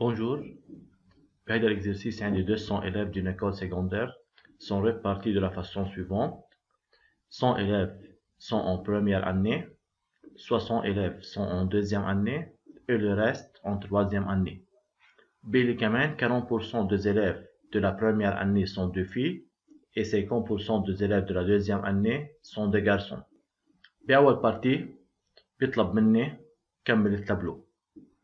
Bonjour, بهذا l'exercice عندي 200 élèves d'une école secondaire sont répartis de la façon suivante. 100 élèves sont en première année, 60 élèves sont en deuxième année et le reste en troisième année. بيلي كمان 40% des élèves de la première année sont deux filles et 50% des élèves de la deuxième année sont des garçons. بأول partie بيطلب مني كمل التابلو.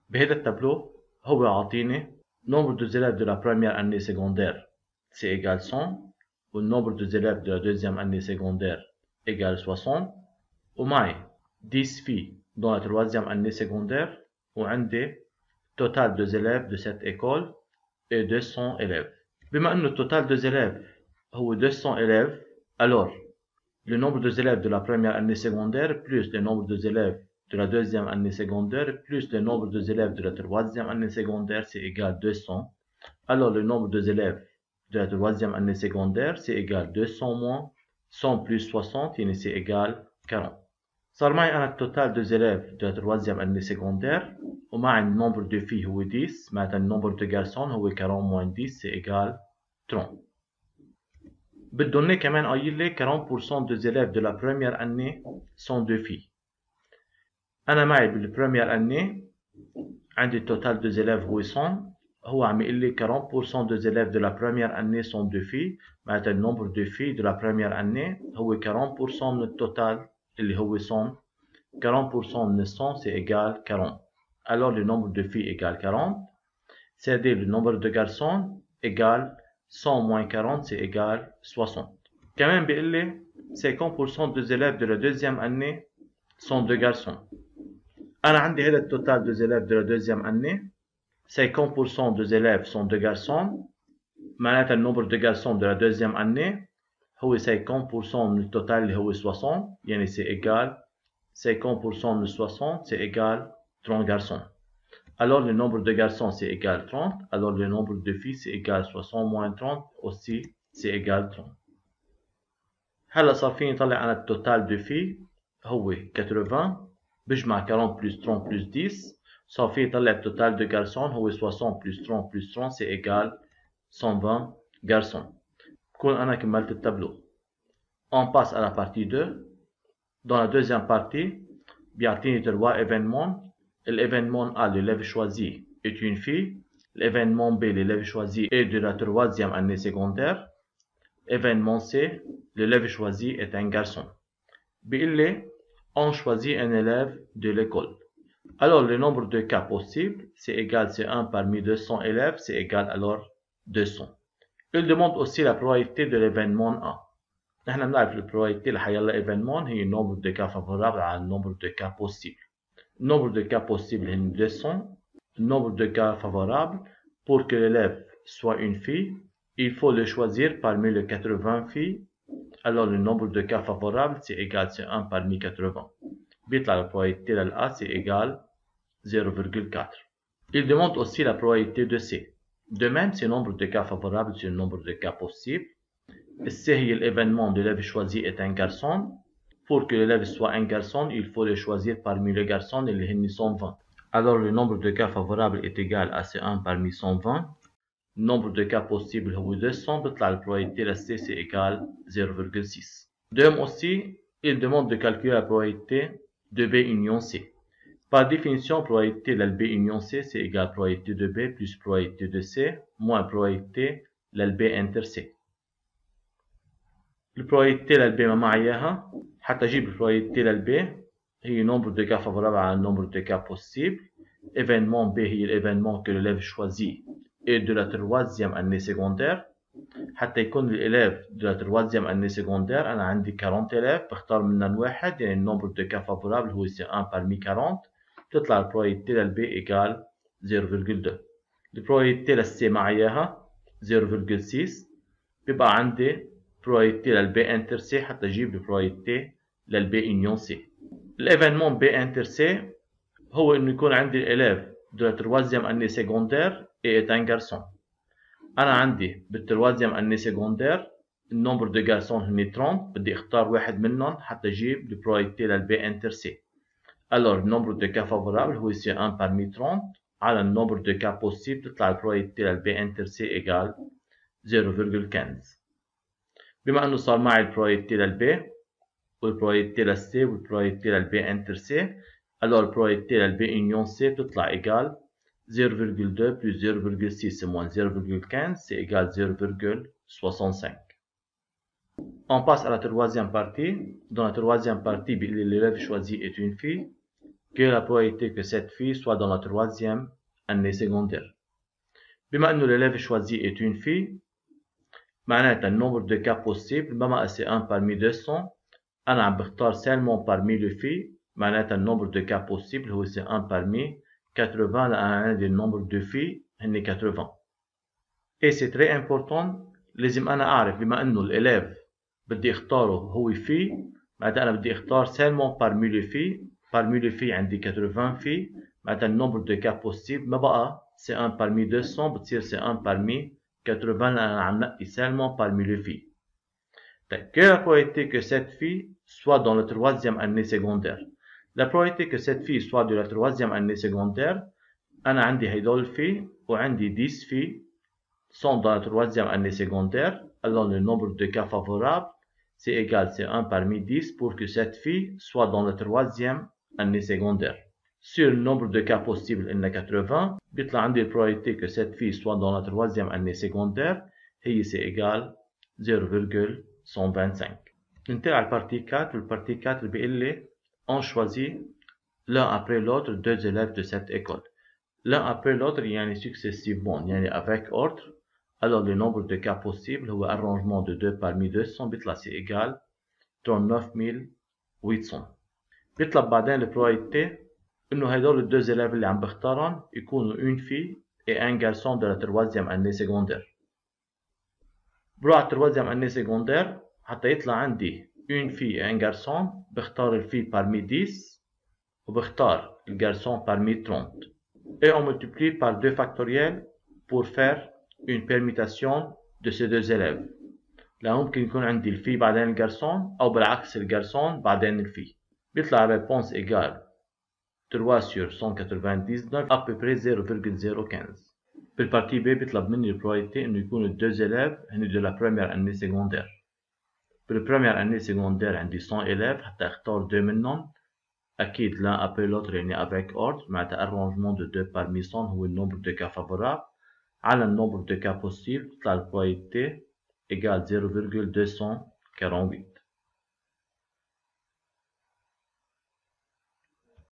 بهذا التابلو هو عاطيني nombre des élèves de la première année secondaire c'est égal 100 ou le nombre des élèves de la deuxième année secondaire égale 60 ومعي 10 filles dans la troisième année secondaire وعندي total des élèves de cette école et 200 élèves. بما أن le total des élèves هو 200 élèves alors le nombre des élèves de la première année secondaire plus le nombre des élèves de la deuxième année secondaire plus le nombre des élèves de la troisième année secondaire c'est égal 200. Alors le nombre des élèves de la troisième année secondaire c'est égal 200 moins 100 plus 60 c'est égal 40. صار معي أنا التوتال des élèves de la troisième année secondaire ومع le nombre de filles هو 10 معناتها le nombre de garçons هو 40 moins 10 c'est égal 30. بدوني كمان قايل لي 40% des élèves de la première année sont deux filles. أنا معي بالpremière année عندي التوتال des élèves هو 100 هو عم يقول لي 40% des élèves de la première année sont deux filles معناتها le nombre de filles de la première année هو 40% من التوتال اللي هو 100 40% من 100 c'est égal 40. Alors le nombre de filles égale 40 c'est-à-dire le nombre de garçons égale 100 moins 40 c'est égal 60. كمان بيقول لي 50% des élèves de la deuxième année sont deux garçons. أنا عندي هذا التوتال des élèves de la deuxième année 50% des élèves sont deux garçons معناتها le nombre de garçons de la deuxième année هو 50% من التوتال اللي هو 60 يعني c'est égal 50% من 60 c'est égal 30 garçons. Alors le nombre de garçons c'est égal 30 alors le nombre de filles c'est égal 60 moins 30 aussi c'est égal 30. هلا صار فيني نطلع أنا التوتال de filles هو 80 بجمع 40 plus 30 plus 10 صار فيني طلع التوتال de garçons هو 60 plus 30 plus 30 c'est égal 120 garçons. بكون أنا كملت التابلو. On passe à la partie 2. Dans la deuxième partie بيعطيني 3 événements. L'événement A, l'élève choisi, est une fille. L'événement B, l'élève choisi, est de la troisième année secondaire. Événement C, l'élève choisi est un garçon. بيقول on choisit un élève de l'école. Alors le nombre de cas possibles, c'est égal, c'est 1 parmi 200 élèves, c'est égal alors 200. Il demande aussi la probabilité de l'événement A. نحن بنعرف البروبابيلتي لحيلا événement هي nombre de cas favorables على nombre de cas possibles. Nombre de cas possibles est 200. Nombre de cas favorables, pour que l'élève soit une fille, il faut le choisir parmi les 80 filles. Alors le nombre de cas favorables, c'est égal, c'est 1 parmi 80. بيطلع la probabilité de A, c'est égal 0,4. Il demande aussi la probabilité de C. De même, c'est le nombre de cas favorables, c'est le nombre de cas possibles. C, l'événement de l'élève choisi est un garçon. Pour que l'élève soit un garçon, il faut le choisir parmi les garçons et les 120. Alors le nombre de cas favorables est égal à C1 parmi 120. Le nombre de cas possibles est 200, la probabilité de C c'est égal 0,6. Deuxième aussi, il demande de calculer la probabilité de B union C. Par définition, probabilité de B union C c'est égal à probabilité de B plus probabilité de C moins probabilité de B inter C. البروبابيلتي للB ما معي اياها حتى اجيب البروبابيلتي للB هي nombre de cas favorable على nombre de cas possible. Événement B هي l'événement que l'élève choisit et de la troisième année secondaire. حتى يكون الélève de la troisième année secondaire أنا عندي 40 élèves بختار منهم واحد يعني nombre de cas favorable هو c'est 1 parmi 40 تطلع البروبابيلتي للB égale 0,2. البروبابيلتي للC معي اياها 0,6 بيبقى عندي probabilité de B inter C حتى أجيب البروبابيلتي للB union C. l'événement B inter C هو إنه يكون عندي الélève de la troisième année secondaire et est un garçon. أنا عندي بالtroisième année secondaire le nombre de garçons هني 30 بدي اختار واحد منهم حتى أجيب البروبابيلتي للB inter C. Alors le nombre de cas favorables هو c'est 1 parmi 30 على النمبر دو كا بوسيبل تطلع البروبابيلتي للبي انتر سي ايجال 0.15. بما انه صار معي البروبابيلتي للبي والبروبابيلتي للسي والبروبابيلتي للبي انتر سي، alors البروبابيلتي للبي يونيون سي بتطلع ايجال 0.2 plus 0.6 moins 0.15 c'est égal 0.65. On passe à la troisième partie. Dans la troisième partie, l'élève choisi est une fille. Quelle est la probabilité que cette fille soit dans la troisième année secondaire? بما انه l'élève choisi est une fille معناتها النمبر de cas possible بما c'est 1 parmi 200 انا عم بختار seulement parmi les filles معناتها النمبر de cas possible هو c'est 1 parmi 80 لأن عندي النمبر de filles هن 80. et c'est très important لازم انا اعرف بما انه الélève بدي اختاره هو fille معناتها انا بدي اختار seulement parmi les filles. parmi les filles عندي 80 filles معناتها النمبر de cas possible ما بقى c'est 1 parmi 200 بتصير c'est 1 parmi 80 لأن أنا عم نقي seulement parmi les filles. طيب quelle est la probabilité que cette fille soit dans la troisième année secondaire? La probabilité que cette fille soit de la troisième année secondaire أنا عندي هيدول filles وعندي 10 filles sont dans la troisième année secondaire. Alors le nombre de cas favorables c'est égal, c'est 1 parmi 10 pour que cette fille soit dans la troisième année secondaire. Sur le nombre de cas possibles il y a 80 بيطلع عندي probabilité que cette fille soit dans la troisième année secondaire هي c'est égal 0.125. ننتقل على البارتي 4. البارتي 4 بيقول لي on choisit l'un après l'autre deux élèves de cette école. L'un après l'autre يعني successivement يعني avec ordre. Alors le nombre de cas possibles هو arrangement de 2 parmi 200 بيطلع c'est égal 39800. بيطلب بعدين البروبابيلتي انه هدول الدوز élèves اللي عم بختارهم يكونوا une fille et un garçon de la troisième année secondaire. بروح على troisième année secondaire حتى يطلع عندي une fille et un garçon بختار الفي parmi 10 وبختار الgarçon parmi 30 et on multiplie par 2 factoriels pour faire une permutation de ces deux élèves. لا ممكن يكون عندي الفي بعدين الgarçon او بالعكس الgarçon بعدين الفي. بيطلع réponse égale 3 sur 199 à peu près 0.015. بالبارتي B بيطلب مني البروبابيلتي انه يكونوا deux élèves هن de la première année secondaire. بالpremière année secondaire عندي 100 élèves حتى اختار 2 منهم اكيد l'un après l'autre يعني avec ordre معناتها arrangement de 2 parmi 100 هو النمبر de cas favorable على النمبر de cas possible بتطلع البروبابيلتي égale 0.248.